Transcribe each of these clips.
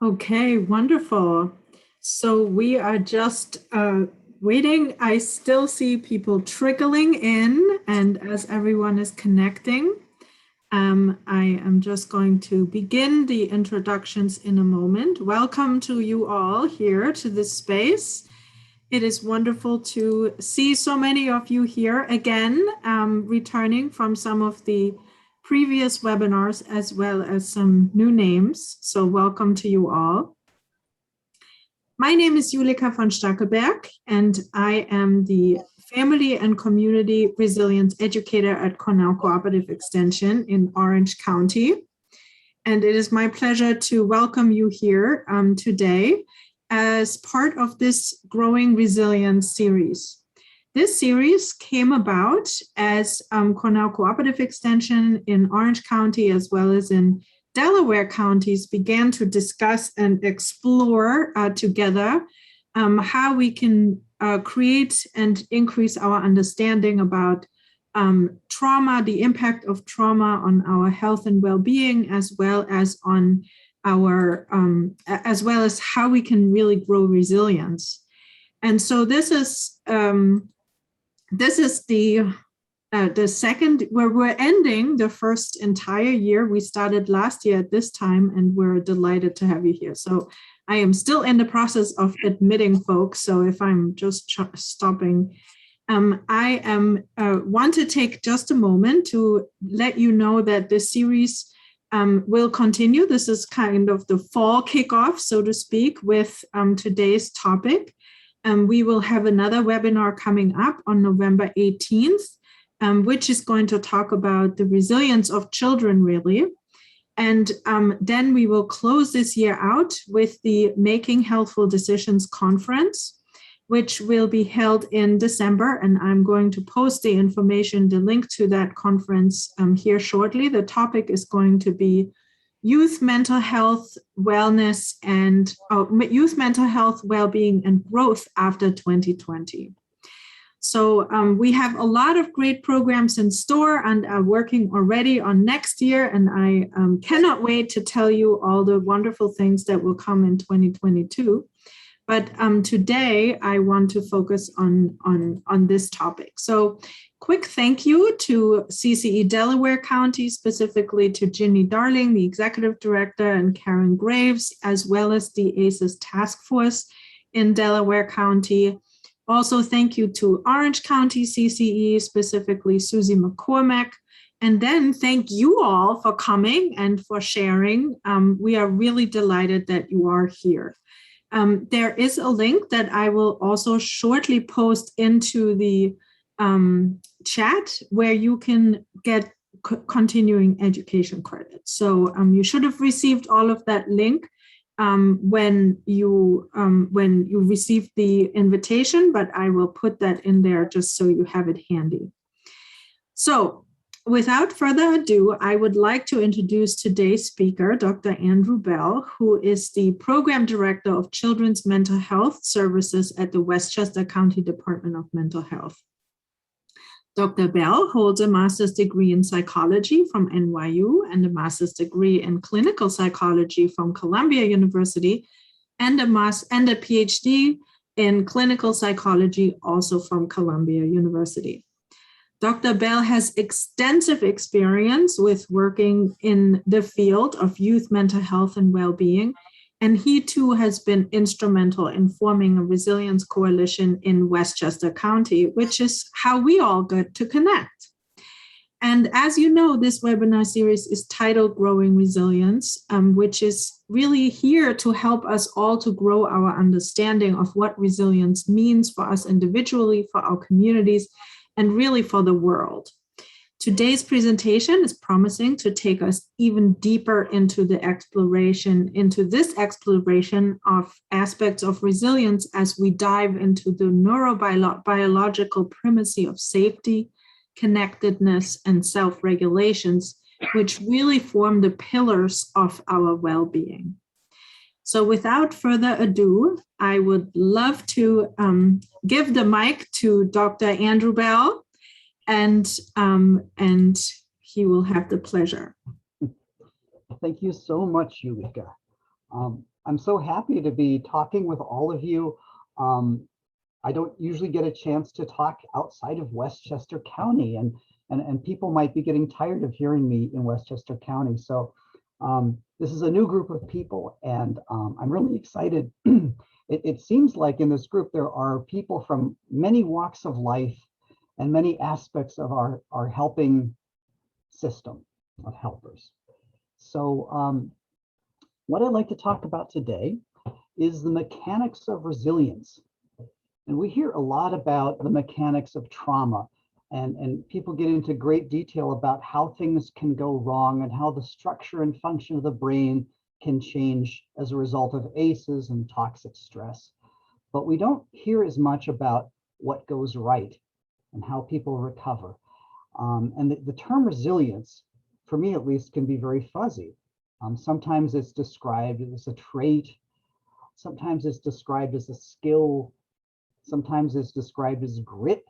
Okay, wonderful. So we are just waiting. I still see people trickling in, and as everyone is connecting, I am just going to begin the introductions in a moment. Welcome to you all here to this space. It is wonderful to see so many of you here again, returning from some of the previous webinars as well as some new names. So welcome to you all. My name is Julika von Stackelberg, and I am the Family and Community Resilience Educator at Cornell Cooperative Extension in Orange County. And it is my pleasure to welcome you here today as part of this Growing Resilience series. This series came about as Cornell Cooperative Extension in Orange County as well as in Delaware counties began to discuss and explore together how we can create and increase our understanding about trauma, the impact of trauma on our health and well-being, as well as on our, as well as how we can really grow resilience. And so this is the second, where we're ending the first entire year. We started last year at this time, and we're delighted to have you here. So I am still in the process of admitting folks. So if I'm just stopping, I want to take just a moment to let you know that this series will continue. This is kind of the fall kickoff, so to speak, with today's topic. We will have another webinar coming up on November 18th. Which is going to talk about the resilience of children, really. And then we will close this year out with the Making Healthful Decisions Conference, which will be held in December. And I'm going to post the information, the link to that conference here shortly. The topic is going to be youth mental health, wellness, and youth mental health, well-being, and growth after 2020. So we have a lot of great programs in store and are working already on next year. And I cannot wait to tell you all the wonderful things that will come in 2022. But today I want to focus on this topic. So quick thank you to CCE Delaware County, specifically to Ginny Darling, the Executive Director, and Karen Graves, as well as the ACES Task Force in Delaware County. Also, thank you to Orange County CCE, specifically Susie McCormack. And then thank you all for coming and for sharing. We are really delighted that you are here. There is a link that I will also shortly post into the chat where you can get continuing education credits. So you should have received all of that link when you receive the invitation, but I will put that in there just so you have it handy. So without further ado, I would like to introduce today's speaker, Dr. Andrew Bell, who is the Program Director of Children's Mental Health Services at the Westchester County Department of Mental Health. Dr. Bell holds a master's degree in psychology from NYU and a master's degree in clinical psychology from Columbia University and a PhD in clinical psychology also from Columbia University. Dr. Bell has extensive experience with working in the field of youth mental health and well-being, and he too has been instrumental in forming a resilience coalition in Westchester County, which is how we all got to connect. And as you know, this webinar series is titled Growing Resilience, which is really here to help us all to grow our understanding of what resilience means for us individually, for our communities, and really for the world. Today's presentation is promising to take us even deeper into this exploration of aspects of resilience as we dive into the neurobiological primacy of safety, connectedness, and self-regulations, which really form the pillars of our well-being. So without further ado, I would love to give the mic to Dr. Andrew Bell, and he will have the pleasure. Thank you so much, Yulika. I'm so happy to be talking with all of you. I don't usually get a chance to talk outside of Westchester County, and people might be getting tired of hearing me in Westchester County. So this is a new group of people, and I'm really excited. It seems like in this group there are people from many walks of life and many aspects of our helping system of helpers. So what I'd like to talk about today is the mechanics of resilience. And we hear a lot about the mechanics of trauma, and people get into great detail about how things can go wrong and how the structure and function of the brain can change as a result of ACEs and toxic stress. But we don't hear as much about what goes right and how people recover. And the term resilience, for me at least, can be very fuzzy. Sometimes it's described as a trait. Sometimes it's described as a skill. Sometimes it's described as grit.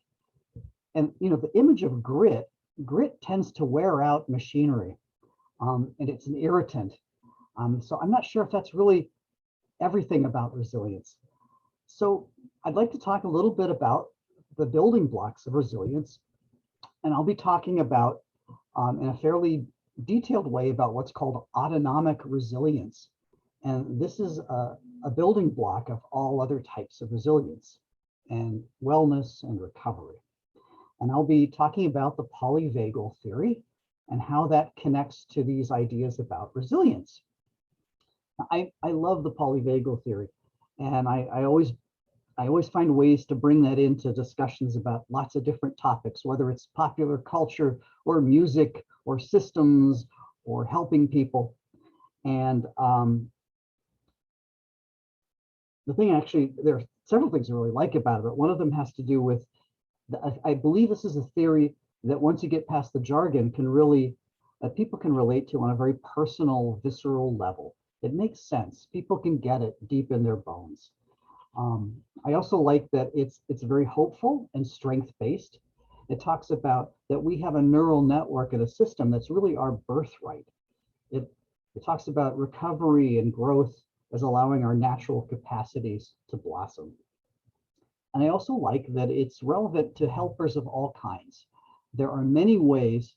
And the image of grit tends to wear out machinery, and it's an irritant. So I'm not sure if that's really everything about resilience. So I'd like to talk a little bit about the building blocks of resilience. And I'll be talking about, in a fairly detailed way, about what's called autonomic resilience. And this is a building block of all other types of resilience and wellness and recovery. And I'll be talking about the polyvagal theory and how that connects to these ideas about resilience. I love the polyvagal theory, and I always find ways to bring that into discussions about lots of different topics, whether it's popular culture or music or systems or helping people. And the thing, actually, there are several things I really like about it, but one of them has to do with, I believe this is a theory that once you get past the jargon that people can relate to on a very personal, visceral level. It makes sense. People can get it deep in their bones. I also like that it's very hopeful and strength-based. It talks about that we have a neural network and a system that's really our birthright. It talks about recovery and growth as allowing our natural capacities to blossom. And I also like that it's relevant to helpers of all kinds. There are many ways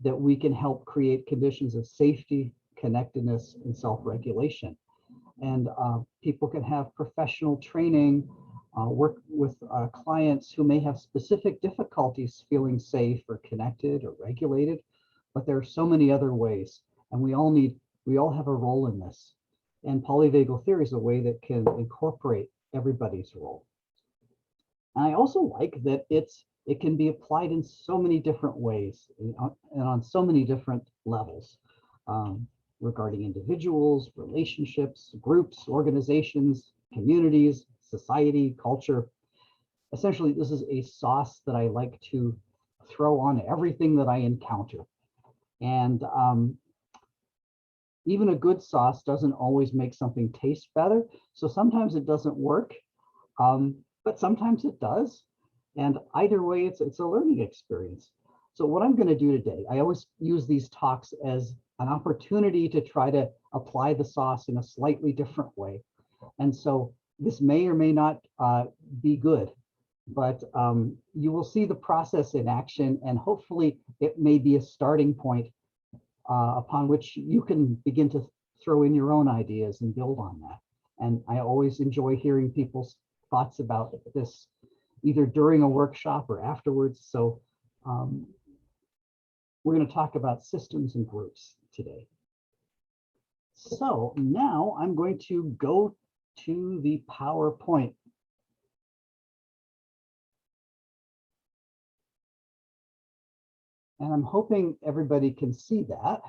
that we can help create conditions of safety, connectedness, and self-regulation. And people can have professional training, work with clients who may have specific difficulties feeling safe or connected or regulated, but there are so many other ways, and we all have a role in this. And polyvagal theory is a way that can incorporate everybody's role. And I also like that it can be applied in so many different ways and on so many different levels. Regarding individuals, relationships, groups, organizations, communities, society, culture. Essentially, this is a sauce that I like to throw on everything that I encounter. And even a good sauce doesn't always make something taste better. So sometimes it doesn't work, but sometimes it does. And either way, it's a learning experience. So what I'm going to do today, I always use these talks as an opportunity to try to apply the sauce in a slightly different way. And so this may or may not be good, but you will see the process in action, and hopefully it may be a starting point upon which you can begin to throw in your own ideas and build on that. And I always enjoy hearing people's thoughts about this, either during a workshop or afterwards. So We're going to talk about systems and groups today. So now I'm going to go to the PowerPoint. And I'm hoping everybody can see that.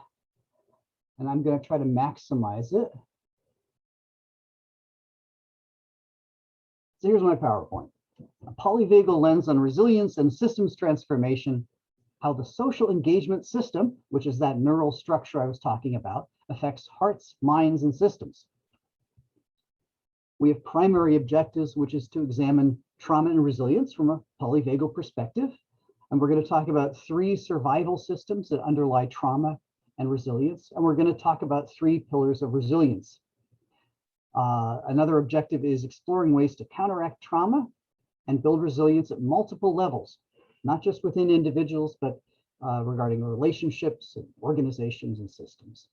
And I'm going to try to maximize it. So here's my PowerPoint. A polyvagal lens on resilience and systems transformation, how the social engagement system, which is that neural structure I was talking about, affects hearts, minds, and systems. We have primary objectives, which is to examine trauma and resilience from a polyvagal perspective. And we're going to talk about 3 survival systems that underlie trauma and resilience. And we're going to talk about 3 pillars of resilience. Another objective is exploring ways to counteract trauma and build resilience at multiple levels, not just within individuals, but regarding relationships and organizations and systems.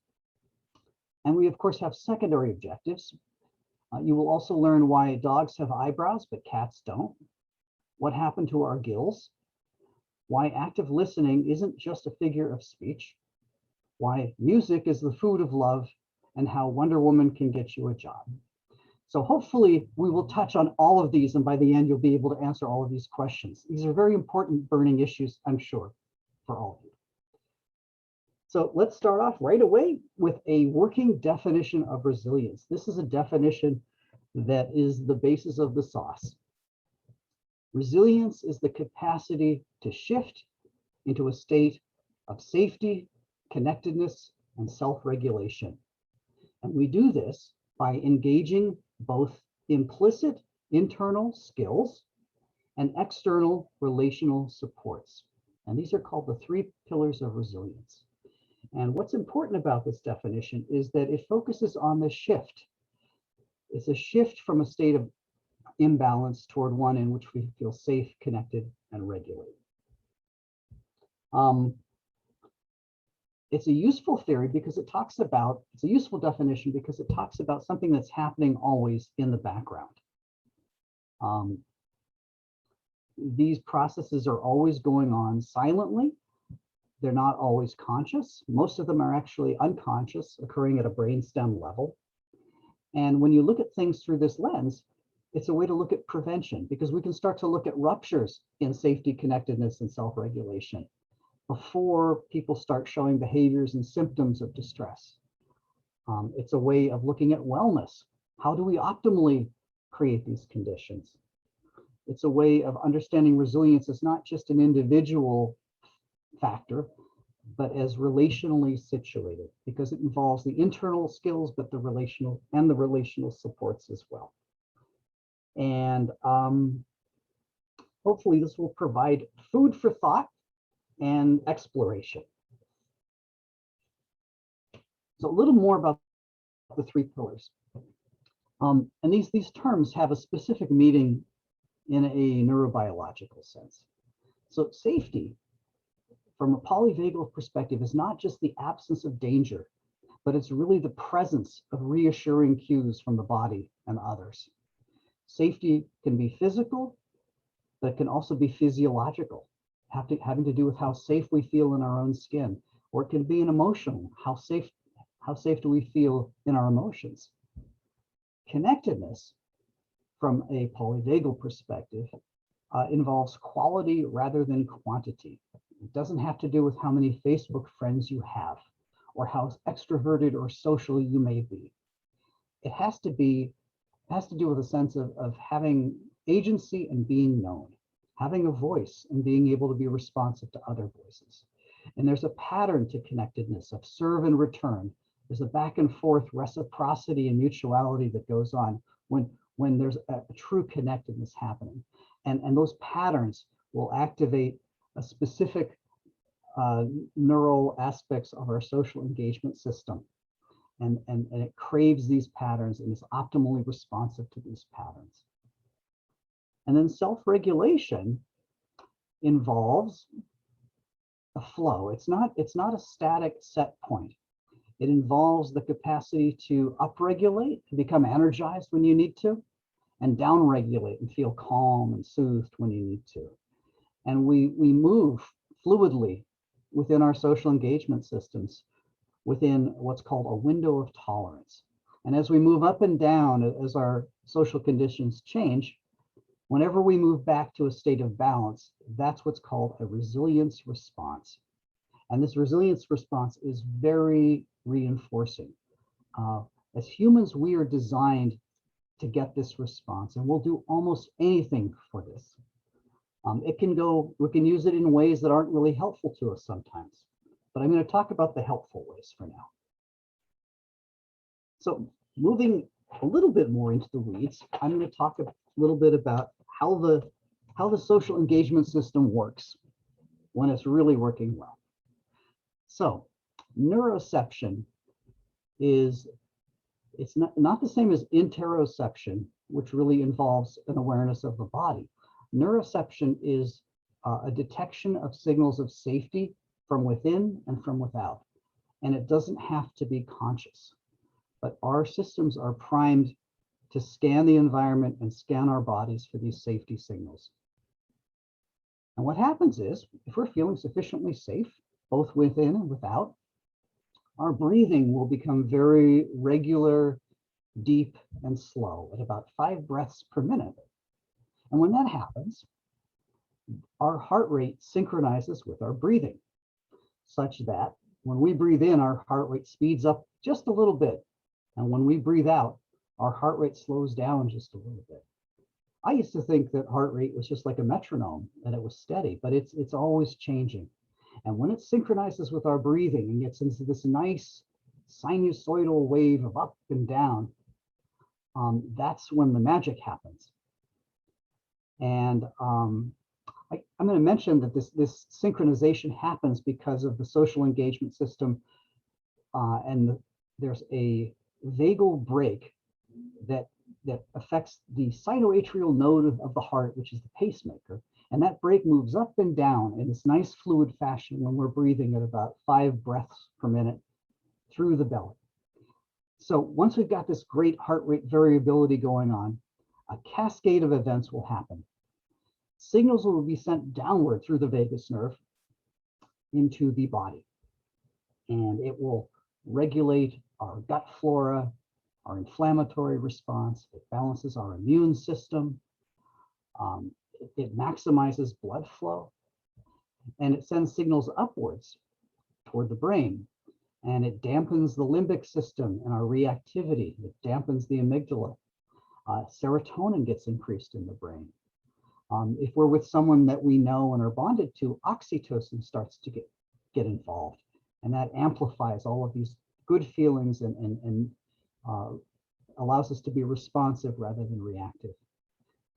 And we, of course, have secondary objectives. You will also learn why dogs have eyebrows, but cats don't. What happened to our gills? Why active listening isn't just a figure of speech. Why music is the food of love, and how Wonder Woman can get you a job. So hopefully we will touch on all of these, and by the end, you'll be able to answer all of these questions. These are very important burning issues, I'm sure, for all of you. So let's start off right away with a working definition of resilience. This is a definition that is the basis of the sauce. Resilience is the capacity to shift into a state of safety, connectedness, and self-regulation. And we do this by engaging both implicit internal skills and external relational supports. And these are called the 3 pillars of resilience. And what's important about this definition is that it focuses on the shift. It's a shift from a state of imbalance toward one in which we feel safe, connected, and regulated. It's a useful theory because it talks about, it's a useful definition because it talks about something that's happening always in the background. These processes are always going on silently. They're not always conscious. Most of them are actually unconscious, occurring at a brainstem level. And when you look at things through this lens, it's a way to look at prevention, because we can start to look at ruptures in safety, connectedness, and self-regulation before people start showing behaviors and symptoms of distress. It's a way of looking at wellness. How do we optimally create these conditions? It's a way of understanding resilience as not just an individual factor, but as relationally situated, because it involves the internal skills, but the relational supports as well. And hopefully this will provide food for thought and exploration. So a little more about the 3 pillars. And these terms have a specific meaning in a neurobiological sense. So safety, from a polyvagal perspective, is not just the absence of danger, but it's really the presence of reassuring cues from the body and others. Safety can be physical, but it can also be physiological, having to do with how safe we feel in our own skin, or it can be an emotional, how safe do we feel in our emotions. Connectedness, from a polyvagal perspective, involves quality rather than quantity. It doesn't have to do with how many Facebook friends you have or how extroverted or social you may be. It has to do with a sense of having agency and being known, having a voice and being able to be responsive to other voices. And there's a pattern to connectedness of serve and return. There's a back and forth reciprocity and mutuality that goes on when there's a true connectedness happening. And those patterns will activate a specific neural aspects of our social engagement system. And it craves these patterns and is optimally responsive to these patterns. And then self-regulation involves a flow. It's not a static set point. It involves the capacity to upregulate, to become energized when you need to, and downregulate and feel calm and soothed when you need to. And we move fluidly within our social engagement systems within what's called a window of tolerance. And as we move up and down, as our social conditions change, whenever we move back to a state of balance, that's what's called a resilience response. And this resilience response is very reinforcing. As humans, we are designed to get this response, and we'll do almost anything for this. We can use it in ways that aren't really helpful to us sometimes, but I'm going to talk about the helpful ways for now. So moving a little bit more into the weeds, I'm going to talk a little bit about how the social engagement system works when it's really working well. So neuroception it's not the same as interoception, which really involves an awareness of the body. Neuroception is a detection of signals of safety from within and from without, and it doesn't have to be conscious. But our systems are primed to scan the environment and scan our bodies for these safety signals. And what happens is, if we're feeling sufficiently safe, both within and without, our breathing will become very regular, deep, and slow at about 5 breaths per minute. And when that happens, our heart rate synchronizes with our breathing, such that when we breathe in, our heart rate speeds up just a little bit. And when we breathe out, our heart rate slows down just a little bit. I used to think that heart rate was just like a metronome, and it was steady, but it's always changing. And when it synchronizes with our breathing and gets into this nice sinusoidal wave of up and down, that's when the magic happens. And I'm going to mention that this synchronization happens because of the social engagement system, and there's a vagal brake that affects the sinoatrial node of the heart, which is the pacemaker. And that brake moves up and down in this nice fluid fashion when we're breathing at about 5 breaths per minute through the belly. So once we've got this great heart rate variability going on, a cascade of events will happen. Signals will be sent downward through the vagus nerve into the body, and it will regulate our gut flora, our inflammatory response. It balances our immune system. It maximizes blood flow, and it sends signals upwards toward the brain, and it dampens the limbic system and our reactivity. It dampens the amygdala. Serotonin gets increased in the brain. If we're with someone that we know and are bonded to, oxytocin starts to get involved, and that amplifies all of these good feelings and allows us to be responsive rather than reactive.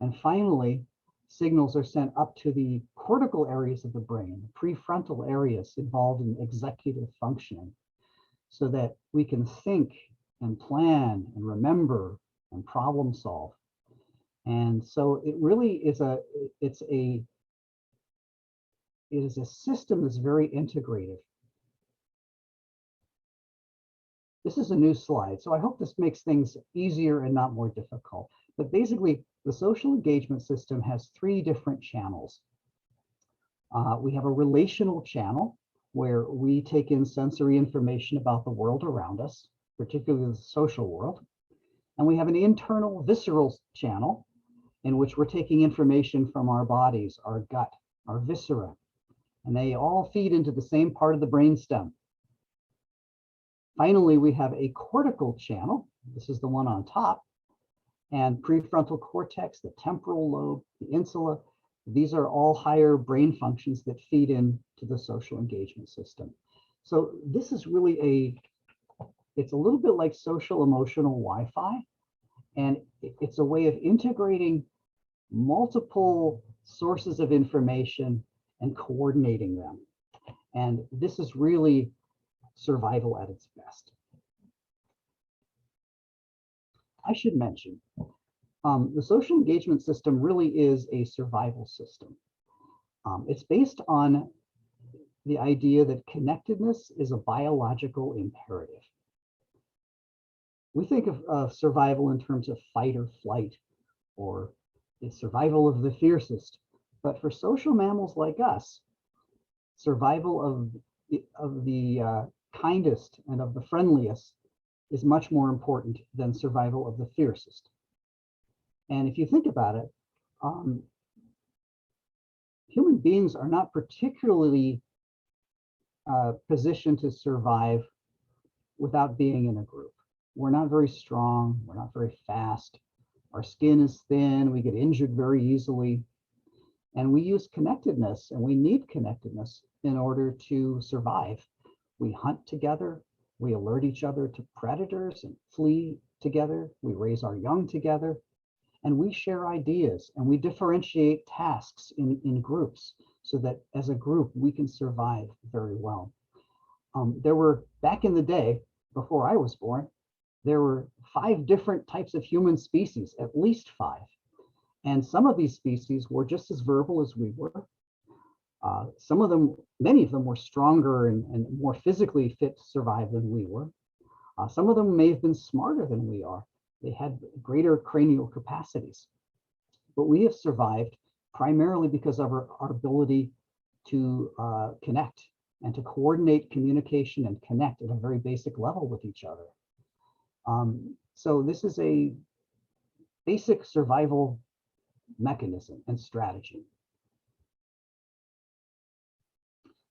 And finally, signals are sent up to the cortical areas of the brain, the prefrontal areas involved in executive functioning, so that we can think and plan and remember and problem solve. And so it really is a system that's very integrative. This is a new slide, so I hope this makes things easier and not more difficult. But basically, the social engagement system has 3 different channels. We have a relational channel where we take in sensory information about the world around us, particularly the social world. And we have an internal visceral channel in which we're taking information from our bodies, our gut, our viscera, and they all feed into the same part of the brainstem. Finally, we have a cortical channel. This is the one on top. And prefrontal cortex, the temporal lobe, the insula, these are all higher brain functions that feed into the social engagement system. So this is really it's a little bit like social emotional Wi-Fi, and it's a way of integrating multiple sources of information and coordinating them. And this is really survival at its best. I should mention, the social engagement system really is a survival system. It's based on the idea that connectedness is a biological imperative. We think of survival in terms of fight or flight, or the survival of the fiercest. But for social mammals like us, survival of the kindest and of the friendliest is much more important than survival of the fiercest. And if you think about it, human beings are not particularly positioned to survive without being in a group. We're not very strong, we're not very fast, our skin is thin, we get injured very easily, and we use connectedness, and we need connectedness in order to survive. We hunt together, we alert each other to predators and flee together, we raise our young together, and we share ideas, and we differentiate tasks in groups so that as a group we can survive very well. There were, back in the day, before I was born, there were 5 different types of human species, at least 5. And some of these species were just as verbal as we were. Some of them, many of them were stronger and more physically fit to survive than we were. Some of them may have been smarter than we are. They had greater cranial capacities. But we have survived primarily because of our ability to connect and to coordinate communication and connect at a very basic level with each other. So this is a basic survival mechanism and strategy.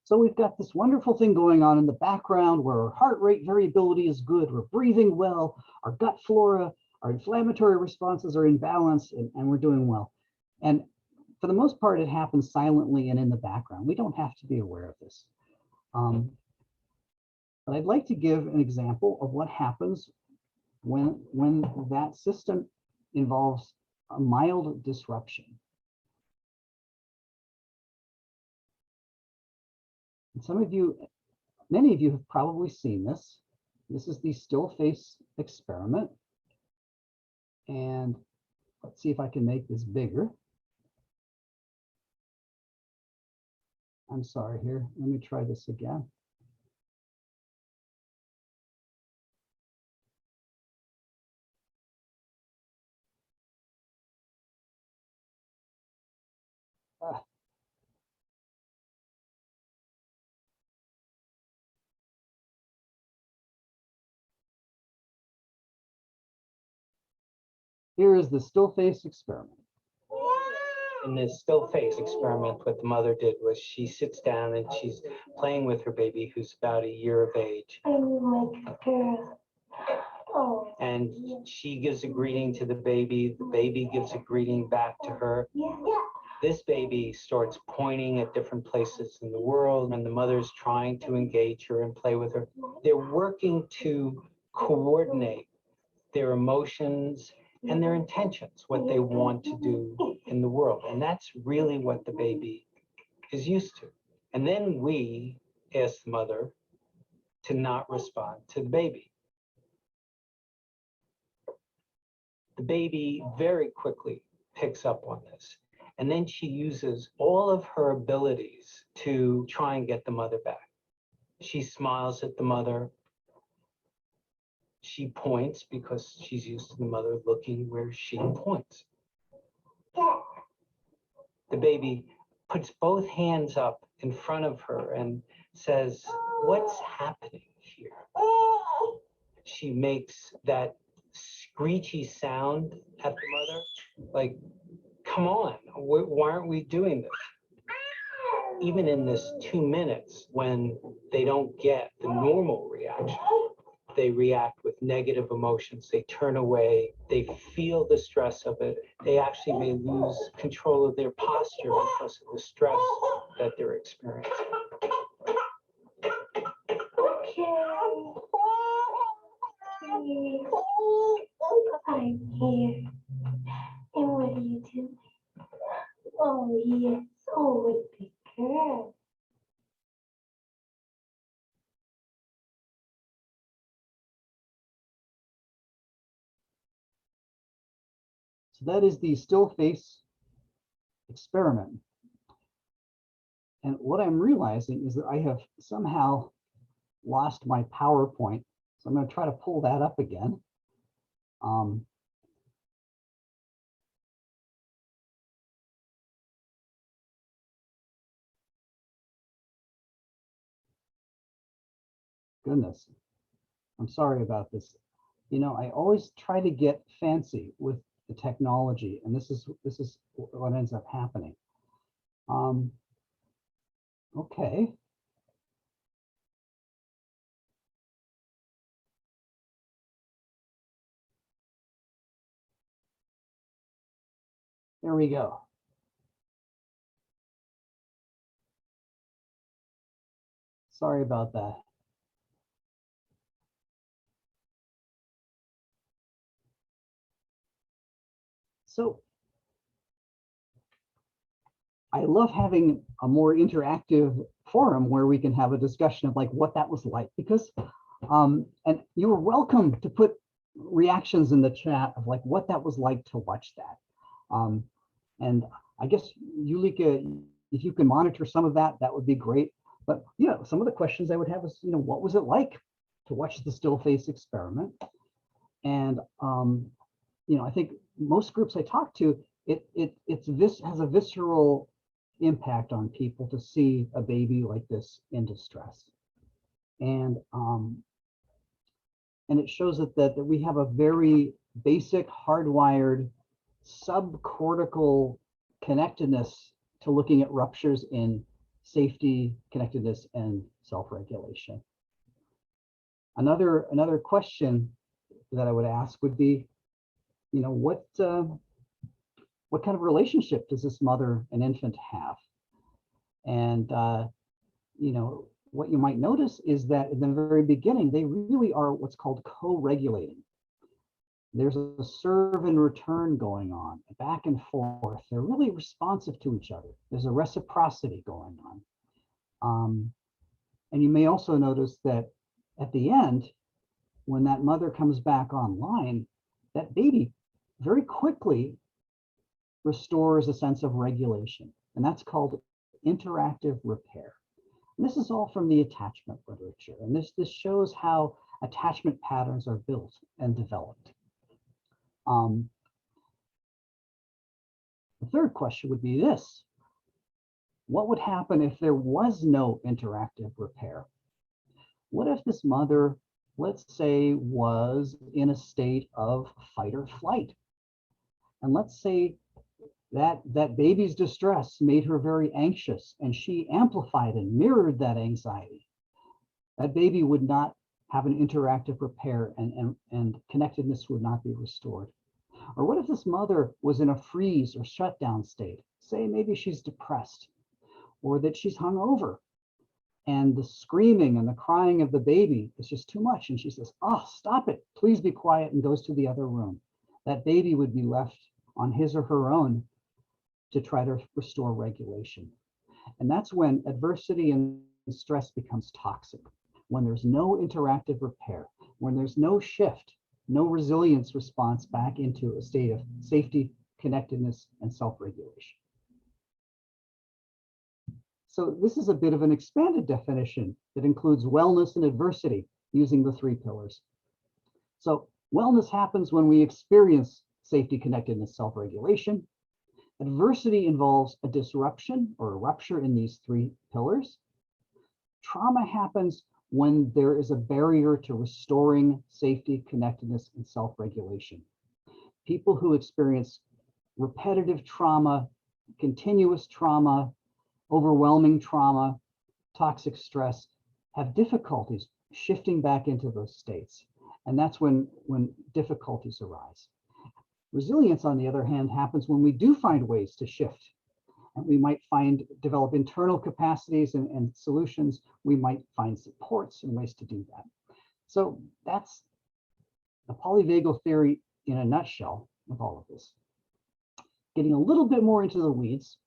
So we've got this wonderful thing going on in the background where our heart rate variability is good, we're breathing well, our gut flora, our inflammatory responses are in balance, and we're doing well. And for the most part, it happens silently and in the background. We don't have to be aware of this. But I'd like to give an example of what happens when that system involves a mild disruption. And some of you, many of you have probably seen this. This is the still face experiment. And let's see if I can make this bigger. I'm sorry here. Let me try this again. Here is the still face experiment. In this still face experiment, what the mother did was she sits down and she's playing with her baby who's about a year of age. And she gives a greeting to the baby gives a greeting back to her. This baby starts pointing at different places in the world, and the mother's trying to engage her and play with her. They're working to coordinate their emotions and their intentions, what they want to do in the world. And that's really what the baby is used to. And then we ask the mother to not respond to the baby. The baby very quickly picks up on this. And then she uses all of her abilities to try and get the mother back. She smiles at the mother. She points because she's used to the mother looking where she points. The baby puts both hands up in front of her and says, "What's happening here?" She makes that screechy sound at the mother, like, "Come on, why aren't we doing this?" Even in this 2 minutes, when they don't get the normal reaction, they react with negative emotions. They turn away. They feel the stress of it. They actually may lose control of their posture because of the stress that they're experiencing. I'm here. And what are you doing? Oh, yes. Oh, big girl. So that is the still face experiment. And what I'm realizing is that I have somehow lost my PowerPoint. So I'm going to try to pull that up again. goodness. I'm sorry about this. You know, I always try to get fancy with the technology, and this is what ends up happening. Okay. There we go. Sorry about that. So I love having a more interactive forum where we can have a discussion of like what that was like, because and you were welcome to put reactions in the chat of like what that was like to watch that. And I guess Yulika, if you can monitor some of that, that would be great. But you know, some of the questions I would have is, you know, what was it like to watch the still face experiment? And you know, I think most groups I talk to, this has a visceral impact on people to see a baby like this in distress. And it shows that we have a very basic hardwired subcortical connectedness to looking at ruptures in safety, connectedness, and self-regulation. Another question that I would ask would be, you know, what kind of relationship does this mother and infant have? And you know, what you might notice is that in the very beginning, they really are what's called co-regulating. There's a serve and return going on, back and forth. They're really responsive to each other. There's a reciprocity going on. And you may also notice that at the end, when that mother comes back online, that baby very quickly restores a sense of regulation. And that's called interactive repair. And this is all from the attachment literature. And this shows how attachment patterns are built and developed. The third question would be this: what would happen if there was no interactive repair? What if this mother, let's say, was in a state of fight or flight? And let's say that baby's distress made her very anxious, and she amplified and mirrored that anxiety. That baby would not have an interactive repair, and connectedness would not be restored. Or what if this mother was in a freeze or shutdown state? Say maybe she's depressed, or that she's hungover, and the screaming and the crying of the baby is just too much. And she says, "Oh, stop it, please be quiet," and goes to the other room. That baby would be left on his or her own to try to restore regulation. And that's when adversity and stress becomes toxic, when there's no interactive repair, when there's no shift, no resilience response back into a state of safety, connectedness, and self-regulation. So this is a bit of an expanded definition that includes wellness and adversity using the 3 pillars. So wellness happens when we experience safety, connectedness, self-regulation. Adversity involves a disruption or a rupture in these 3 pillars. Trauma happens when there is a barrier to restoring safety, connectedness, and self-regulation. People who experience repetitive trauma, continuous trauma, overwhelming trauma, toxic stress, have difficulties shifting back into those states. And that's when difficulties arise. Resilience, on the other hand, happens when we do find ways to shift. And we might develop internal capacities and solutions. We might find supports and ways to do that. So that's the polyvagal theory in a nutshell with all of this. Getting a little bit more into the weeds,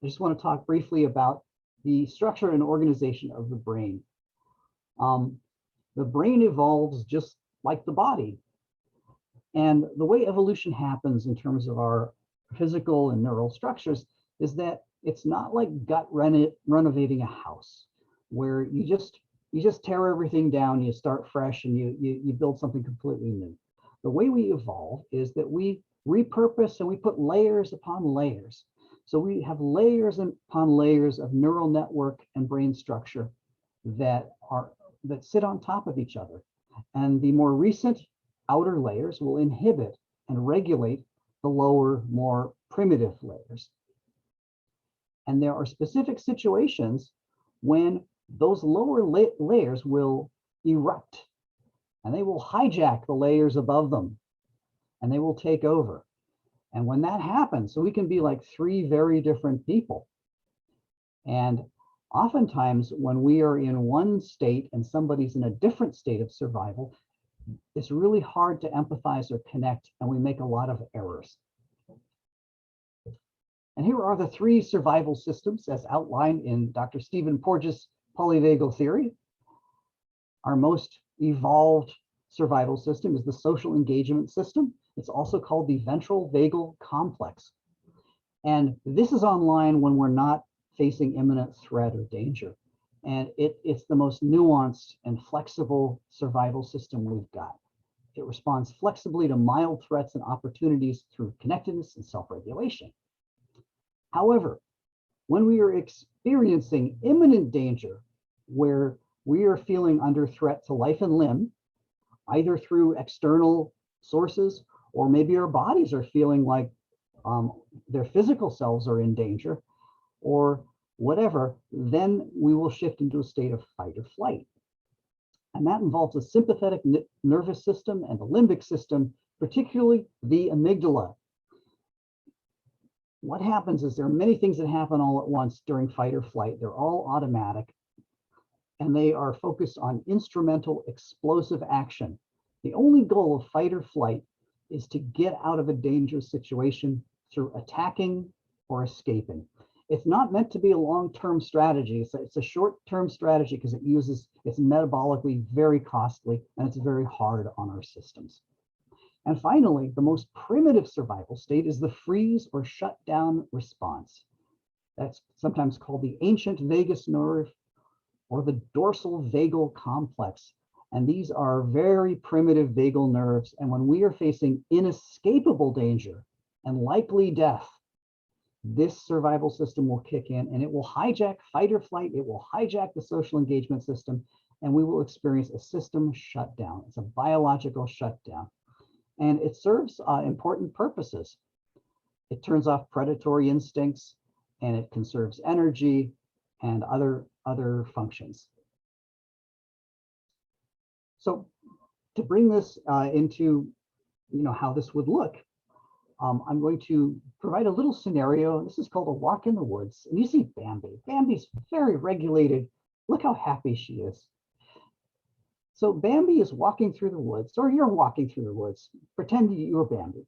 I just want to talk briefly about the structure and organization of the brain. The brain evolves just like the body. And the way evolution happens in terms of our physical and neural structures is that it's not like gut renovating a house, where you just tear everything down, you start fresh, and you build something completely new. The way we evolve is that we repurpose and we put layers upon layers. So we have layers upon layers of neural network and brain structure that are that sit on top of each other. And the more recent outer layers will inhibit and regulate the lower, more primitive layers. And there are specific situations when those lower layers will erupt, and they will hijack the layers above them, and they will take over. And when that happens, so we can be like three very different people. And oftentimes when we are in one state and somebody's in a different state of survival, it's really hard to empathize or connect, and we make a lot of errors. And here are the three survival systems as outlined in Dr. Stephen Porges' polyvagal theory. Our most evolved survival system is the social engagement system. It's also called the ventral vagal complex. And this is online when we're not facing imminent threat or danger. And it's the most nuanced and flexible survival system we've got. It responds flexibly to mild threats and opportunities through connectedness and self-regulation. However, when we are experiencing imminent danger, where we are feeling under threat to life and limb, either through external sources, or maybe our bodies are feeling like their physical selves are in danger, or whatever, then we will shift into a state of fight or flight. And that involves the sympathetic nervous system and the limbic system, particularly the amygdala. What happens is there are many things that happen all at once during fight or flight. They're all automatic, and they are focused on instrumental explosive action. The only goal of fight or flight is to get out of a dangerous situation through attacking or escaping. It's not meant to be a long-term strategy. It's a short-term strategy because it's metabolically very costly, and it's very hard on our systems. And finally, the most primitive survival state is the freeze or shutdown response. That's sometimes called the ancient vagus nerve or the dorsal vagal complex. And these are very primitive vagal nerves. And when we are facing inescapable danger and likely death, this survival system will kick in, and it will hijack fight or flight. It will hijack the social engagement system, and we will experience a system shutdown. It's a biological shutdown. And it serves important purposes. It turns off predatory instincts, and it conserves energy and other functions. So to bring this into how this would look, I'm going to provide a little scenario. This is called a walk in the woods. And you see Bambi. Bambi's very regulated. Look how happy she is. So Bambi is walking through the woods, or you're walking through the woods. Pretend you're Bambi.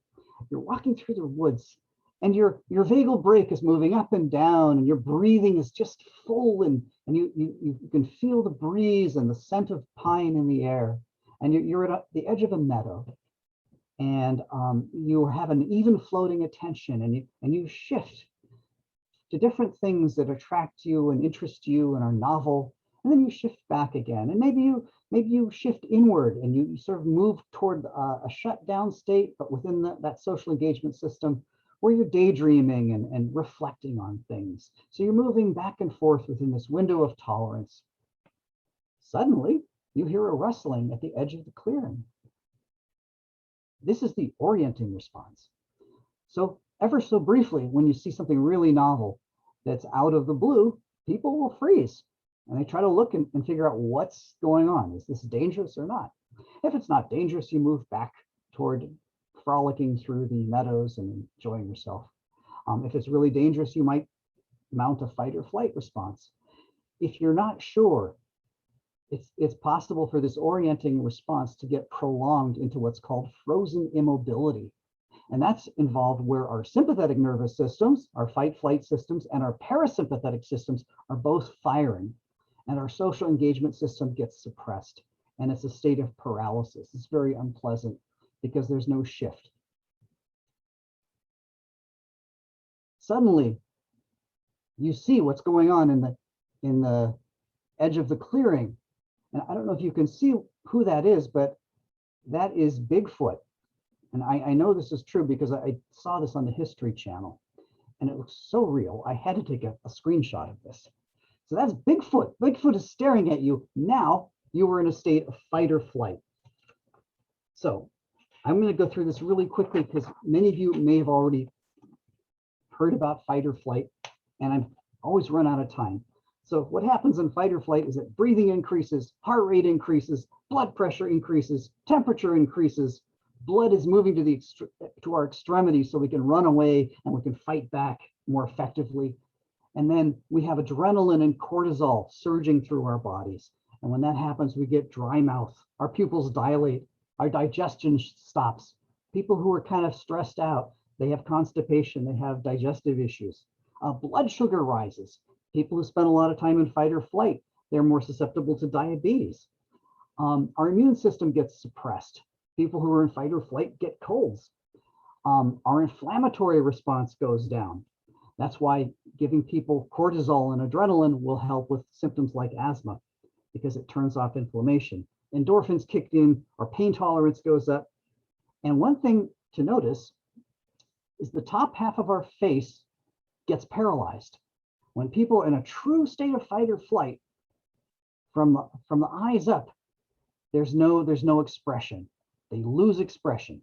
You're walking through the woods, and your vagal brake is moving up and down, and your breathing is just full, and you can feel the breeze and the scent of pine in the air. And you're at the edge of a meadow, and you have an even floating attention, and you shift to different things that attract you and interest you and are novel. And then you shift back again, and maybe you shift inward, and you sort of move toward a shutdown state, but within that social engagement system where you're daydreaming and reflecting on things. So you're moving back and forth within this window of tolerance. Suddenly, you hear a rustling at the edge of the clearing. This is the orienting response. So ever so briefly, when you see something really novel that's out of the blue, people will freeze. And they try to look and figure out what's going on. Is this dangerous or not? If it's not dangerous, you move back toward frolicking through the meadows and enjoying yourself. If it's really dangerous, you might mount a fight or flight response. If you're not sure, it's possible for this orienting response to get prolonged into what's called frozen immobility. And that's involved where our sympathetic nervous systems, our fight-flight systems, and our parasympathetic systems are both firing. And our social engagement system gets suppressed, and it's a state of paralysis. It's very unpleasant because there's no shift. Suddenly, you see what's going on in the edge of the clearing. And I don't know if you can see who that is, but that is Bigfoot. And I know this is true because I saw this on the History Channel, and it looks so real. I had to take a screenshot of this. So that's Bigfoot. Bigfoot is staring at you now you were in a state of fight or flight. So I'm going to go through this really quickly because many of you may have already heard about fight or flight, and I've always run out of time. So what happens in fight or flight is that breathing increases, heart rate increases, blood pressure increases, temperature increases, blood is moving to our extremities so we can run away and we can fight back more effectively. And then we have adrenaline and cortisol surging through our bodies. And when that happens, we get dry mouth, our pupils dilate, our digestion stops. People who are kind of stressed out, they have constipation, they have digestive issues. Blood sugar rises. People who spend a lot of time in fight or flight, they're more susceptible to diabetes. Our immune system gets suppressed. People who are in fight or flight get colds. Our inflammatory response goes down. That's why giving people cortisol and adrenaline will help with symptoms like asthma, because it turns off inflammation. Endorphins kicked in, our pain tolerance goes up. And one thing to notice is the top half of our face gets paralyzed. When people are in a true state of fight or flight, from the eyes up, there's no expression. They lose expression.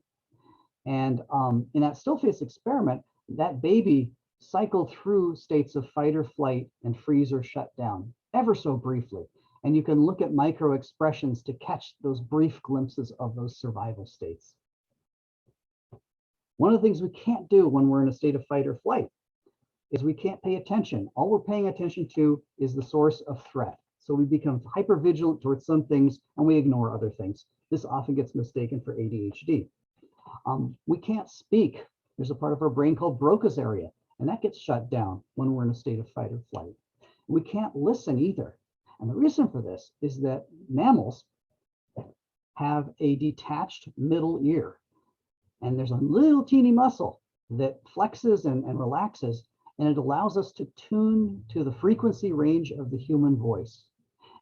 And in that still face experiment, that baby cycled through states of fight or flight and freeze or shut down ever so briefly. And you can look at micro expressions to catch those brief glimpses of those survival states. One of the things we can't do when we're in a state of fight or flight is we can't pay attention. All we're paying attention to is the source of threat. So we become hypervigilant towards some things and we ignore other things. This often gets mistaken for ADHD. We can't speak. There's a part of our brain called Broca's area, and that gets shut down when we're in a state of fight or flight. We can't listen either. And the reason for this is that mammals have a detached middle ear. And there's a little teeny muscle that flexes and relaxes, and it allows us to tune to the frequency range of the human voice.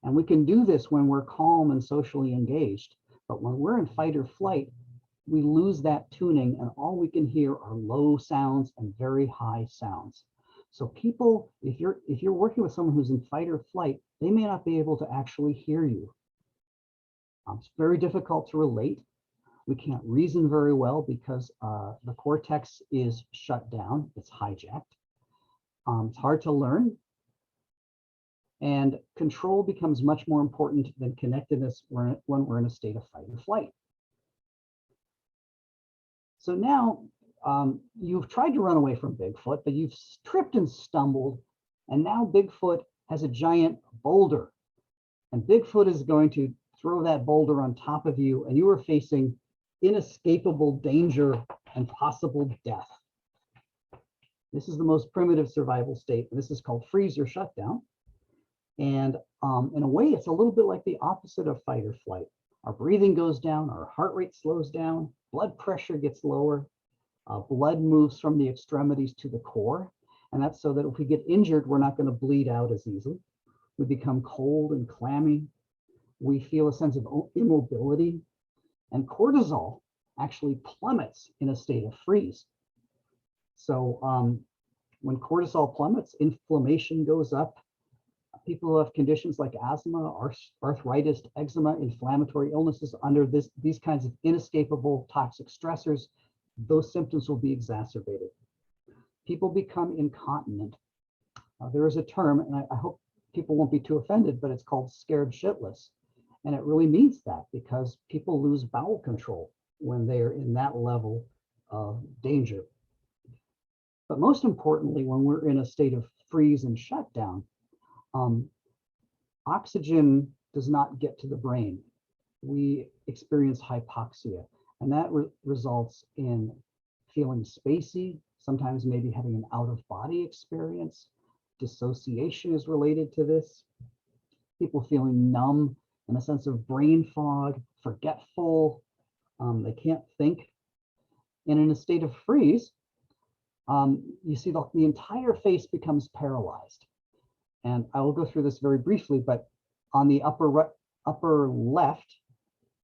And we can do this when we're calm and socially engaged. But when we're in fight or flight, we lose that tuning, and all we can hear are low sounds and very high sounds. So people, if you're working with someone who's in fight or flight, they may not be able to actually hear you. It's very difficult to relate. We can't reason very well because the cortex is shut down, it's hijacked. It's hard to learn. And control becomes much more important than connectedness when we're in a state of fight or flight. So now you've tried to run away from Bigfoot, but you've tripped and stumbled, and now Bigfoot has a giant boulder. And Bigfoot is going to throw that boulder on top of you, and you are facing inescapable danger and possible death. This is the most primitive survival state, and this is called freeze or shutdown. And in a way, it's a little bit like the opposite of fight or flight. Our breathing goes down, our heart rate slows down, blood pressure gets lower, blood moves from the extremities to the core. And that's so that if we get injured, we're not going to bleed out as easily. We become cold and clammy. We feel a sense of immobility. And cortisol actually plummets in a state of freeze. So when cortisol plummets, inflammation goes up. People who have conditions like asthma, arthritis, eczema, inflammatory illnesses under these kinds of inescapable toxic stressors, those symptoms will be exacerbated. People become incontinent. There is a term, and I hope people won't be too offended, but it's called scared shitless. And it really means that because people lose bowel control when they're in that level of danger. But most importantly, when we're in a state of freeze and shutdown, oxygen does not get to the brain. We experience hypoxia, and that results in feeling spacey, sometimes maybe having an out-of-body experience. Dissociation is related to this. People feeling numb and a sense of brain fog, forgetful, they can't think. And in a state of freeze, you see the entire face becomes paralyzed. And I will go through this very briefly, but on the upper left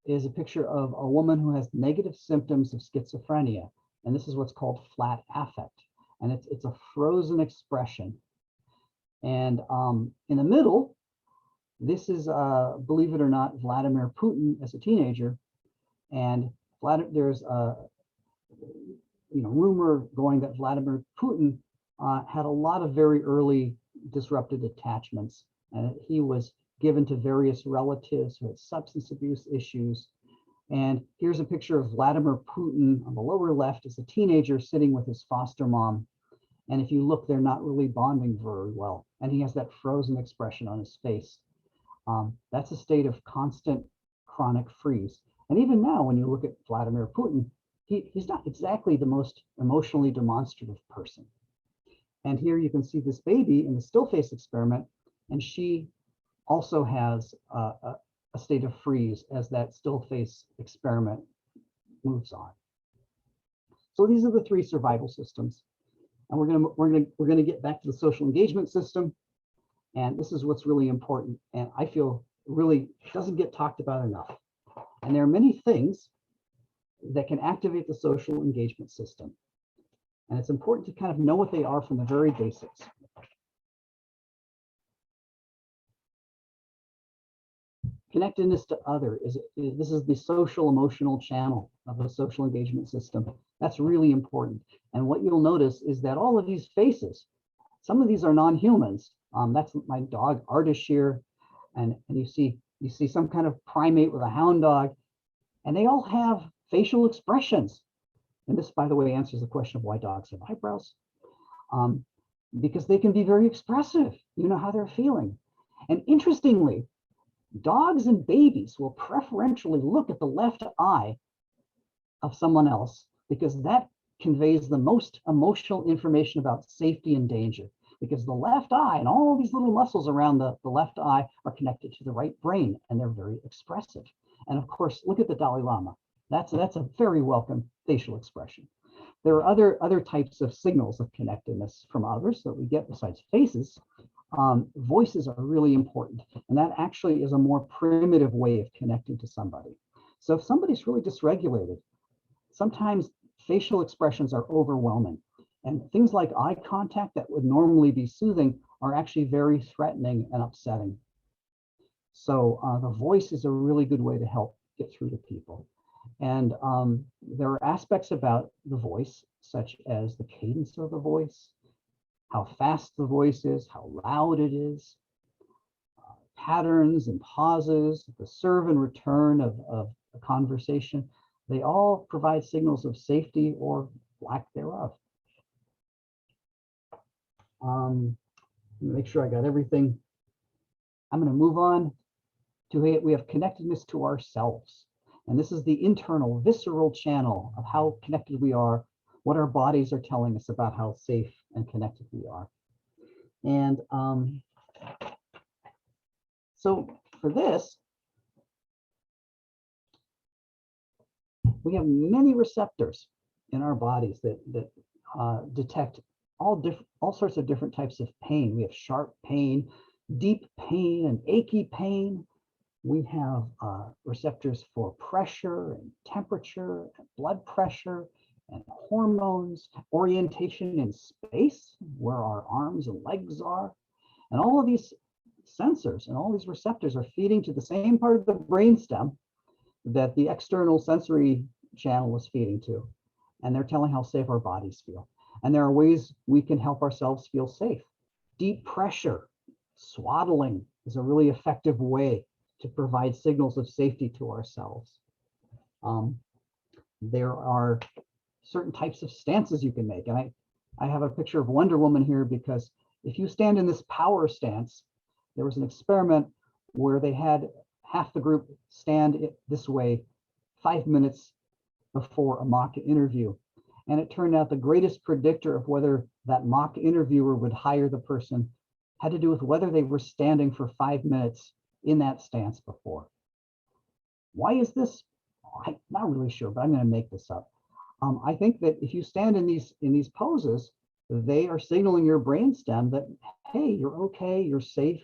is a picture of a woman who has negative symptoms of schizophrenia. And this is what's called flat affect. And it's a frozen expression. And in the middle This is, believe it or not, Vladimir Putin as a teenager. And there's a rumor going that Vladimir Putin had a lot of very early disrupted attachments. And he was given to various relatives who had substance abuse issues. And here's a picture of Vladimir Putin on the lower left as a teenager sitting with his foster mom. And if you look, they're not really bonding very well. And he has that frozen expression on his face. That's a state of constant chronic freeze. And even now, when you look at Vladimir Putin, he's not exactly the most emotionally demonstrative person. And here you can see this baby in the still face experiment, and she also has a state of freeze as that still face experiment moves on. So these are the three survival systems. And we're gonna get back to the social engagement system. And this is what's really important. And I feel really doesn't get talked about enough. And there are many things that can activate the social engagement system. And it's important to kind of know what they are from the very basics. Connectedness to other this is the social emotional channel of the social engagement system. That's really important. And what you'll notice is that all of these faces, some of these are non-humans. That's my dog Ardashir, and you see some kind of primate with a hound dog, and they all have facial expressions. And this, by the way, answers the question of why dogs have eyebrows, because they can be very expressive. You know how they're feeling. And interestingly, dogs and babies will preferentially look at the left eye of someone else because that conveys the most emotional information about safety and danger, because the left eye and all these little muscles around the left eye are connected to the right brain, and they're very expressive. And of course, look at the Dalai Lama. That's a very welcome facial expression. There are other types of signals of connectedness from others that we get besides faces. Voices are really important, and that actually is a more primitive way of connecting to somebody. So if somebody's really dysregulated, sometimes facial expressions are overwhelming, and things like eye contact that would normally be soothing are actually very threatening and upsetting. So the voice is a really good way to help get through to people. And there are aspects about the voice, such as the cadence of the voice, how fast the voice is, how loud it is, patterns and pauses, the serve and return of a conversation. They all provide signals of safety or lack thereof. Make sure I got everything. I'm going to move on to we have connectedness to ourselves. And this is the internal, visceral channel of how connected we are, what our bodies are telling us about how safe and connected we are. And so for this, we have many receptors in our bodies that detect all sorts of different types of pain. We have sharp pain, deep pain, and achy pain. We have receptors for pressure and temperature, and blood pressure, and hormones, orientation in space, where our arms and legs are. And all of these sensors and all these receptors are feeding to the same part of the brainstem that the external sensory channel is feeding to. And they're telling how safe our bodies feel. And there are ways we can help ourselves feel safe. Deep pressure, swaddling is a really effective way to provide signals of safety to ourselves. There are certain types of stances you can make. And I have a picture of Wonder Woman here because if you stand in this power stance, there was an experiment where they had half the group stand this way 5 minutes before a mock interview. And it turned out the greatest predictor of whether that mock interviewer would hire the person had to do with whether they were standing for 5 minutes in that stance before. Why is this? I'm not really sure, but I'm going to make this up. I think that if you stand in these poses, they are signaling your brainstem that, hey, you're okay, you're safe.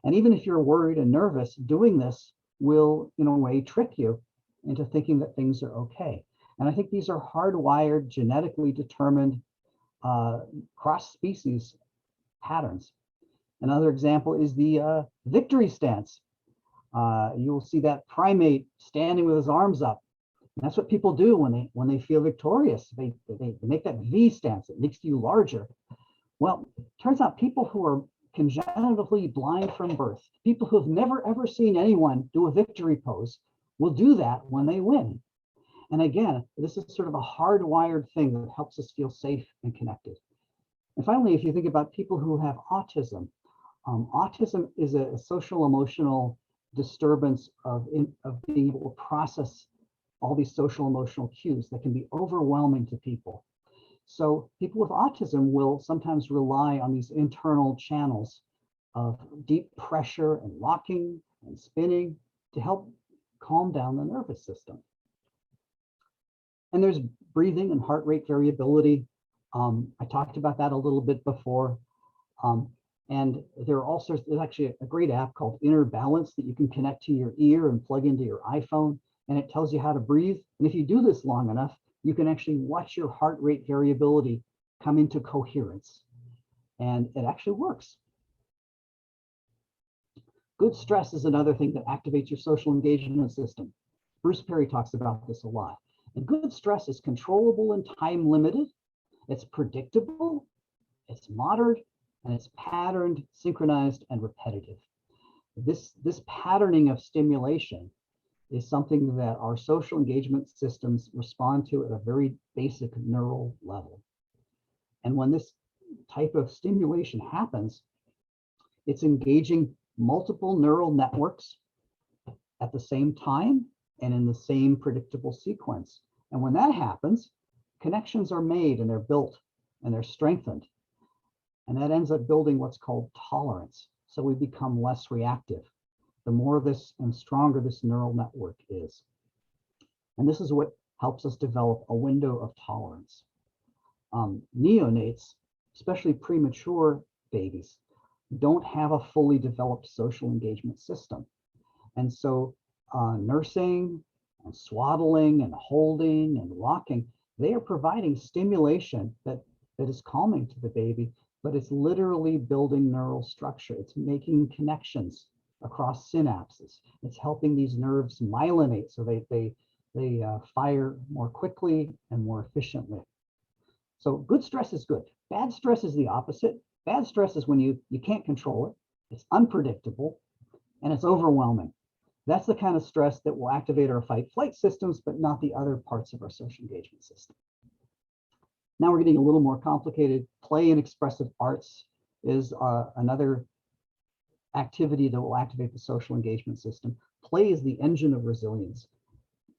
And even if you're worried and nervous, doing this will, in a way, trick you into thinking that things are okay. And I think these are hardwired, genetically determined cross-species patterns. Another example is the victory stance. You will see that primate standing with his arms up. And that's what people do when they feel victorious. They make that V stance. It makes you larger. Well, it turns out people who are congenitally blind from birth, people who have never ever seen anyone do a victory pose, will do that when they win. And again, this is sort of a hardwired thing that helps us feel safe and connected. And finally, if you think about people who have autism, autism is a social emotional disturbance of being able to process all these social emotional cues that can be overwhelming to people. So people with autism will sometimes rely on these internal channels of deep pressure and rocking and spinning to help calm down the nervous system. And there's breathing and heart rate variability. I talked about that a little bit before. And there are all sorts, there's actually a great app called Inner Balance that you can connect to your ear and plug into your iPhone, and it tells you how to breathe. And if you do this long enough, you can actually watch your heart rate variability come into coherence. And it actually works. Good stress is another thing that activates your social engagement system. Bruce Perry talks about this a lot. And good stress is controllable and time limited. It's predictable, it's moderate, and it's patterned, synchronized, and repetitive. This patterning of stimulation is something that our social engagement systems respond to at a very basic neural level. And when this type of stimulation happens, it's engaging multiple neural networks at the same time and in the same predictable sequence. And when that happens, connections are made and they're built and they're strengthened. And that ends up building what's called tolerance. So we become less reactive, the more this and stronger this neural network is. And this is what helps us develop a window of tolerance. Neonates, especially premature babies, don't have a fully developed social engagement system. And so nursing and swaddling and holding and rocking, they are providing stimulation that is calming to the baby, but it's literally building neural structure. It's making connections across synapses. It's helping these nerves myelinate so they fire more quickly and more efficiently. So good stress is good. Bad stress is the opposite. Bad stress is when you can't control it, it's unpredictable, and it's overwhelming. That's the kind of stress that will activate our fight-flight systems, but not the other parts of our social engagement system. Now we're getting a little more complicated. Play and expressive arts is another activity that will activate the social engagement system. Play is the engine of resilience.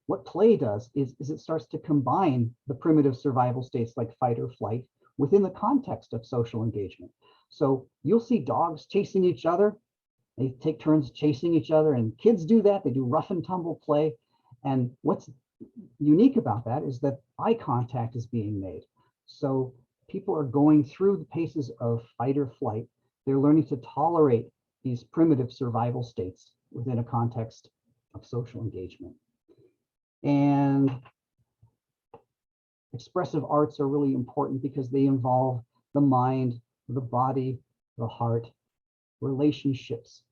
What play does is it starts to combine the primitive survival states like fight or flight within the context of social engagement. So you'll see dogs chasing each other. They take turns chasing each other, and kids do that. They do rough and tumble play. And what's unique about that is that eye contact is being made. So people are going through the paces of fight or flight. They're learning to tolerate these primitive survival states within a context of social engagement. And expressive arts are really important because they involve the mind, the body, the heart, relationships.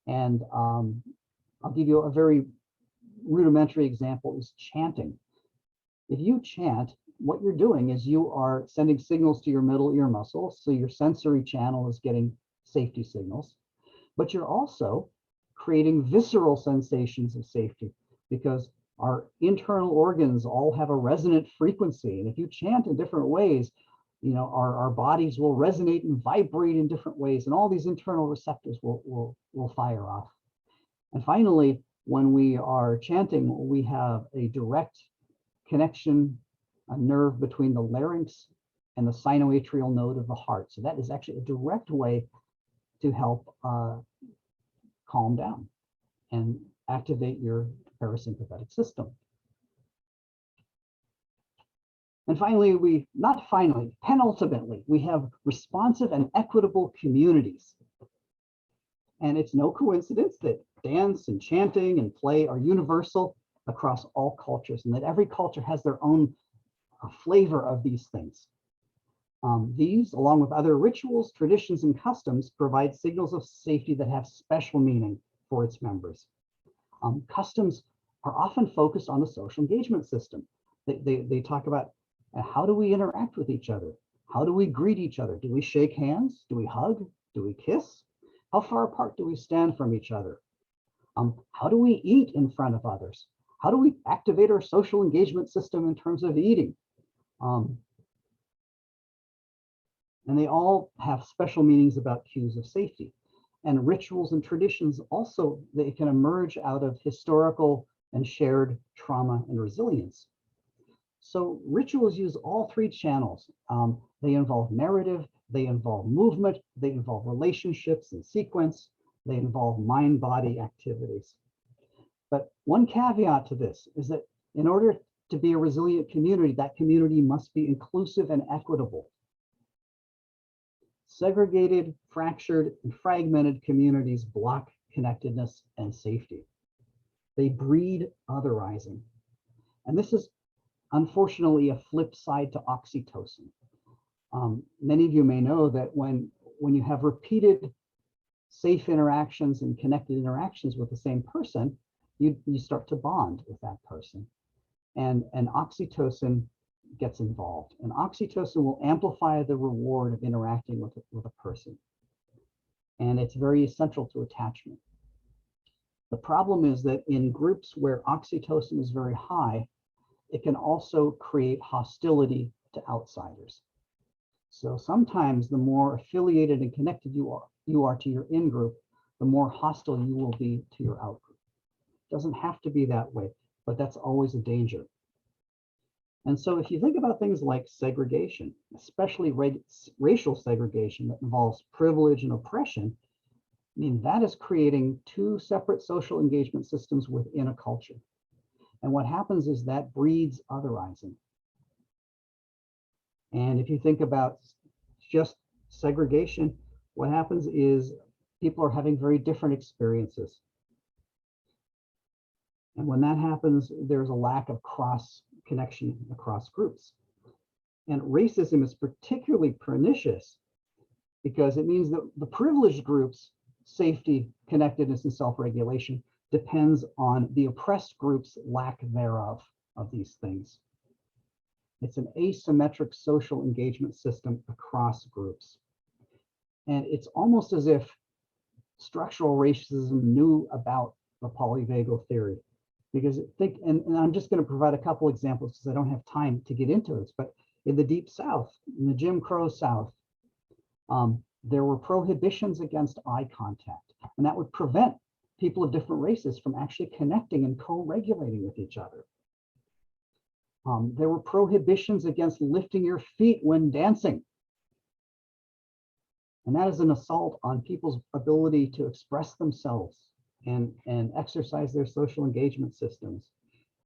And I'll give you a very rudimentary example is chanting. If you chant, what you're doing is you are sending signals to your middle ear muscle. So your sensory channel is getting safety signals, but you're also creating visceral sensations of safety because our internal organs all have a resonant frequency. And if you chant in different ways, you know, our bodies will resonate and vibrate in different ways, and all these internal receptors will fire off. And finally, when we are chanting, we have a direct connection, a nerve between the larynx and the sinoatrial node of the heart. So that is actually a direct way to help calm down and activate your parasympathetic system. And finally, penultimately, we have responsive and equitable communities. And it's no coincidence that dance and chanting and play are universal across all cultures, and that every culture has their own flavor of these things. These, along with other rituals, traditions, and customs, provide signals of safety that have special meaning for its members. Customs are often focused on the social engagement system. They talk about how do we interact with each other? How do we greet each other? Do we shake hands? Do we hug? Do we kiss? How far apart do we stand from each other? How do we eat in front of others? How do we activate our social engagement system in terms of eating? And they all have special meanings about cues of safety. And rituals and traditions also, they can emerge out of historical and shared trauma and resilience. So rituals use all three channels. They involve narrative, they involve movement, they involve relationships and sequence, they involve mind-body activities. But one caveat to this is that in order to be a resilient community, that community must be inclusive and equitable. Segregated, fractured, and fragmented communities block connectedness and safety. They breed otherizing. And this is unfortunately a flip side to oxytocin. Many of you may know that when you have repeated safe interactions and connected interactions with the same person, you start to bond with that person. And oxytocin gets involved. And oxytocin will amplify the reward of interacting with a person. And it's very essential to attachment. The problem is that in groups where oxytocin is very high, it can also create hostility to outsiders. So sometimes the more affiliated and connected you are to your in-group, the more hostile you will be to your out-group. It doesn't have to be that way, but that's always a danger. And so if you think about things like segregation, especially racial segregation that involves privilege and oppression, I mean, that is creating two separate social engagement systems within a culture. And what happens is that breeds otherizing. And if you think about just segregation, what happens is people are having very different experiences. And when that happens, there's a lack of cross connection across groups. And racism is particularly pernicious because it means that the privileged groups' safety, connectedness, and self-regulation depends on the oppressed groups' lack thereof of these things. It's an asymmetric social engagement system across groups. And it's almost as if structural racism knew about the polyvagal theory. Because and I'm just going to provide a couple examples because I don't have time to get into this, but in the Deep South, in the Jim Crow South, there were prohibitions against eye contact, and that would prevent people of different races from actually connecting and co-regulating with each other. There were prohibitions against lifting your feet when dancing. And that is an assault on people's ability to express themselves and exercise their social engagement systems.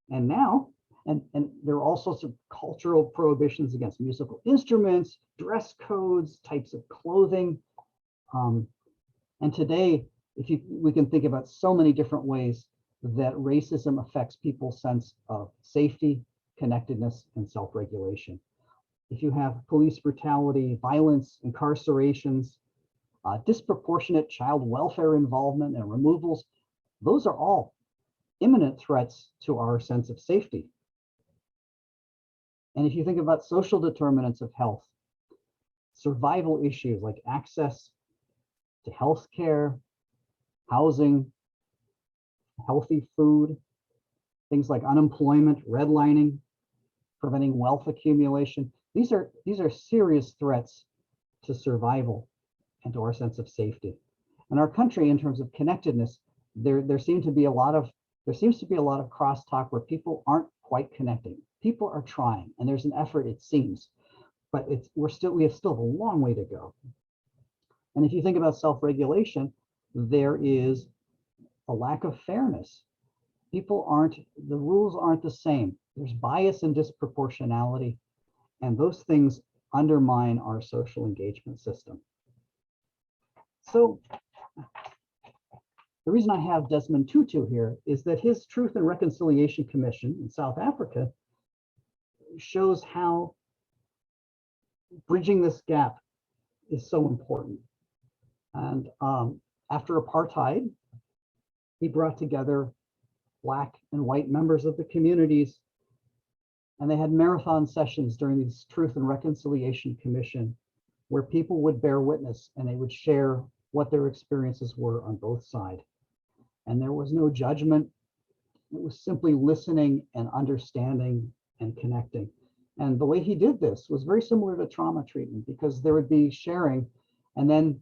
And now, and there are all sorts of cultural prohibitions against musical instruments, dress codes, types of clothing. And today, we can think about so many different ways that racism affects people's sense of safety, connectedness, and self-regulation. If you have police brutality, violence, incarcerations, disproportionate child welfare involvement and removals, those are all imminent threats to our sense of safety. And if you think about social determinants of health, survival issues like access to health care, housing, healthy food, things like unemployment, redlining, preventing wealth accumulation, these are serious threats to survival and to our sense of safety. In our country, in terms of connectedness, there seems to be a lot of crosstalk where people aren't quite connecting. People are trying, and there's an effort, it seems, but we have still a long way to go. And if you think about self-regulation, there is a lack of fairness. The rules aren't the same. There's bias and disproportionality, and those things undermine our social engagement system. So the reason I have Desmond Tutu here is that his Truth and Reconciliation Commission in South Africa shows how bridging this gap is so important. And after apartheid, he brought together Black and white members of the communities, and they had marathon sessions during this Truth and Reconciliation Commission, where people would bear witness and they would share what their experiences were on both sides. And there was no judgment. It was simply listening and understanding and connecting. And the way he did this was very similar to trauma treatment, because there would be sharing, and then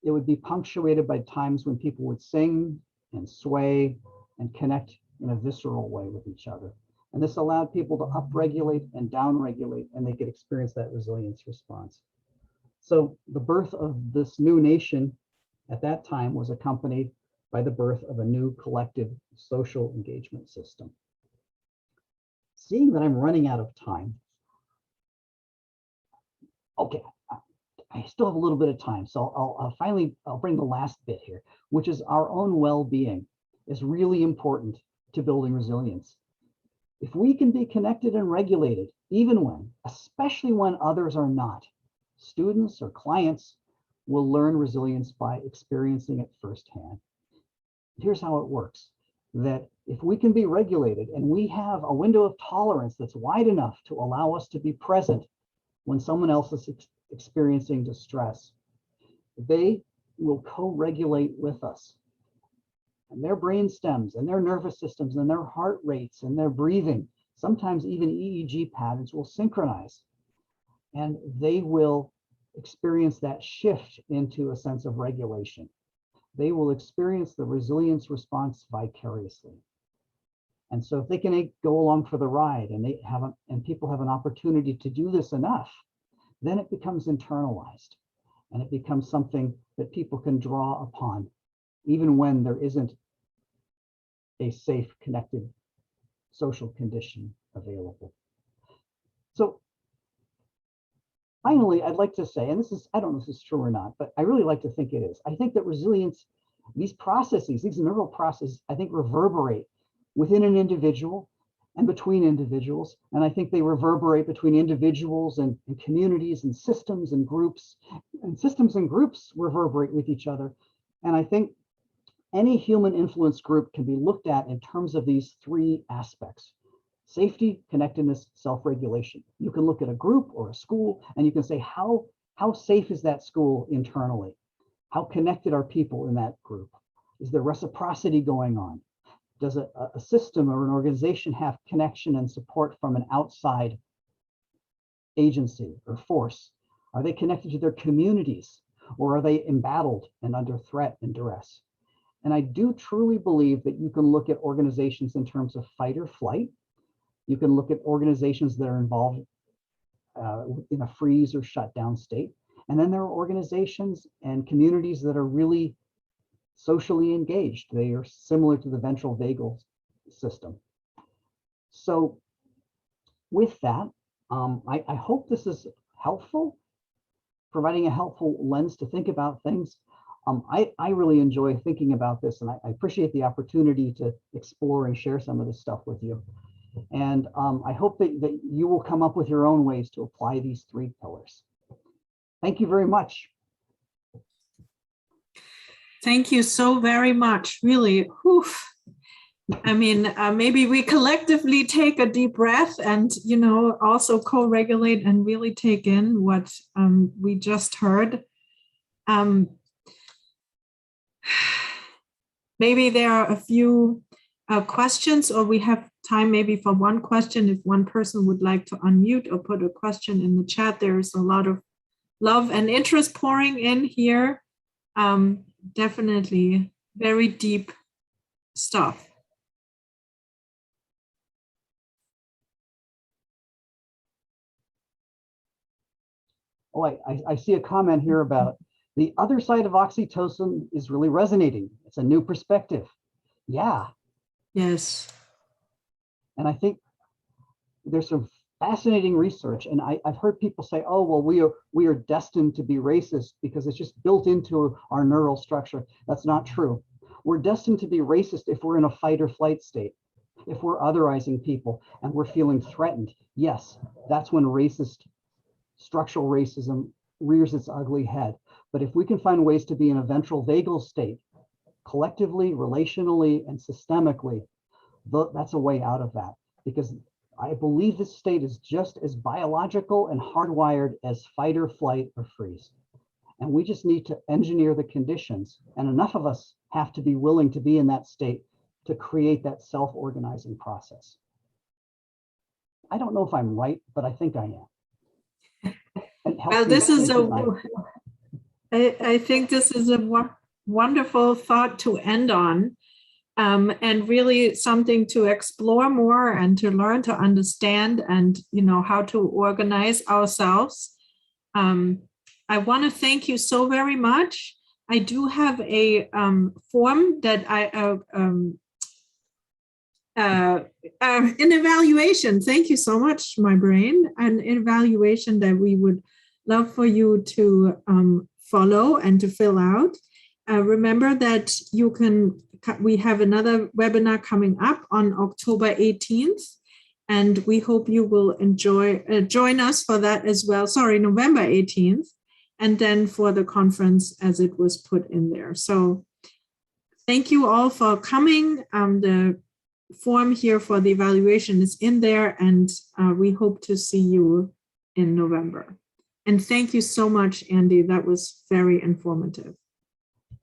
it would be punctuated by times when people would sing and sway and connect in a visceral way with each other. And this allowed people to upregulate and downregulate, and they could experience that resilience response. So the birth of this new nation at that time was accompanied by the birth of a new collective social engagement system. Seeing that I'm running out of time, okay, I still have a little bit of time, so I'll bring the last bit here, which is our own well-being is really important to building resilience. If we can be connected and regulated, even when, especially when others are not, students or clients will learn resilience by experiencing it firsthand. Here's how it works, that if we can be regulated and we have a window of tolerance that's wide enough to allow us to be present when someone else is experiencing distress, they will co-regulate with us. And their brain stems and their nervous systems and their heart rates and their breathing, sometimes even EEG patterns will synchronize. And they will experience that shift into a sense of regulation. They will experience the resilience response vicariously. And so if they can go along for the ride and people have an opportunity to do this enough, then it becomes internalized and it becomes something that people can draw upon, even when there isn't a safe, connected social condition available. So finally, I'd like to say, and this is, I don't know if this is true or not, but I really like to think it is. I think that resilience, these processes, these neural processes, I think reverberate within an individual and between individuals. And I think they reverberate between individuals and communities and systems and groups. And systems and groups reverberate with each other. And I think any human influence group can be looked at in terms of these three aspects: safety, connectedness, self-regulation. You can look at a group or a school and you can say, how safe is that school internally? How connected are people in that group? Is there reciprocity going on? Does a system or an organization have connection and support from an outside agency or force? Are they connected to their communities, or are they embattled and under threat and duress? And I do truly believe that you can look at organizations in terms of fight or flight. You can look at organizations that are involved in a freeze or shutdown state. And then there are organizations and communities that are really socially engaged. They are similar to the ventral vagal system. So with that, I hope this is helpful, providing a helpful lens to think about things. I really enjoy thinking about this, and I appreciate the opportunity to explore and share some of this stuff with you. And I hope that you will come up with your own ways to apply these three pillars. Thank you very much. Thank you so very much, really. Whew. I mean, maybe we collectively take a deep breath and, you know, also co-regulate and really take in what we just heard. Maybe there are a few questions, or we have time maybe for one question. If one person would like to unmute or put a question in the chat, there is a lot of love and interest pouring in here. Definitely very deep stuff. Oh, I see a comment here about the other side of oxytocin is really resonating. It's a new perspective. Yeah. Yes. And I think there's some fascinating research. And I've heard people say, oh, well, we are destined to be racist because it's just built into our neural structure. That's not true. We're destined to be racist if we're in a fight or flight state. If we're otherizing people and we're feeling threatened, yes, that's when racist structural racism rears its ugly head. But if we can find ways to be in a ventral vagal state, collectively, relationally, and systemically, that's a way out of that. Because I believe this state is just as biological and hardwired as fight or flight or freeze. And we just need to engineer the conditions. And enough of us have to be willing to be in that state to create that self-organizing process. I don't know if I'm right, but I think I am. Well, this is I think this is a wonderful thought to end on, and really something to explore more and to learn to understand and, you know, how to organize ourselves. I want to thank you so very much. I do have a form that an evaluation. Thank you so much, my brain. An evaluation that we would love for you to follow and to fill out. Remember that we have another webinar coming up on October 18th, and we hope you will join us for that as well. Sorry, November 18th, and then for the conference as it was put in there. So thank you all for coming. The form here for the evaluation is in there, and we hope to see you in November. And thank you so much, Andy. That was very informative.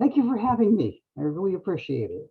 Thank you for having me. I really appreciate it.